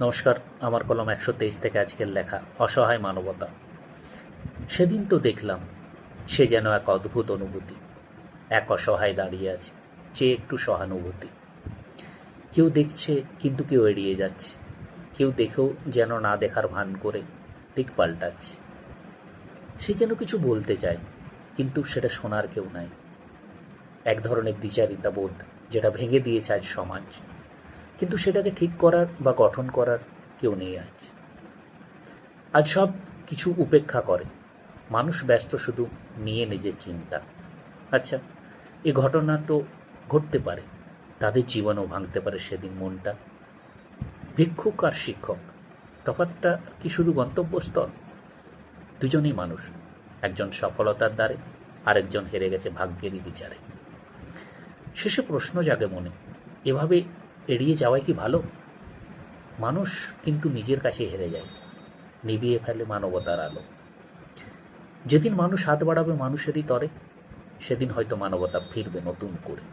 নমস্কার। আমার কলম ১২৩ থেকে আজকের লেখা অসহায় মানবতা। সেদিন তো দেখলাম, সে যেন এক অদ্ভুত অনুভূতি। এক অসহায় দাঁড়িয়ে আছে, চেয়ে একটু সহানুভূতি। কেউ দেখছে কিন্তু কেউ এড়িয়ে যাচ্ছে, কেউ দেখেও যেন না দেখার ভান করে দিক পাল্টাচ্ছে। সে যেন কিছু বলতে চায়, কিন্তু সেটা শোনার কেউ নাই। এক ধরনের দ্বিচারিতা বোধ, যেটা ভেঙে দিয়েছে আজ সমাজ, কিন্তু সেটাকে ঠিক করার বা গঠন করার কেউ নেই আজ। আজ সব কিছু উপেক্ষা করে, মানুষ ব্যস্ত শুধু নিয়ে নিজের চিন্তা। আচ্ছা, এ ঘটনা তো ঘটতে পারে, তাদের জীবনও ভাঙতে পারে সেদিন মনটা। ভিক্ষুক আর শিক্ষক, তফাৎটা কি শুধু গন্তব্যস্থল? দুজনেই মানুষ, একজন সফলতার দ্বারে, আরেকজন হেরে গেছে ভাগ্যেরই বিচারে। শেষে প্রশ্ন জাগে মনে, এভাবে এড়িয়ে যাওয়াই কি ভালো? মানুষ কিন্তু নিজের কাছে হেরে যায়, নিভিয়ে ফেলে মানবতার আলো। যেদিন মানুষ হাত বাড়াবে মানুষেরই তরে, সেদিন হয়তো মানবতা ফিরবে নতুন করে।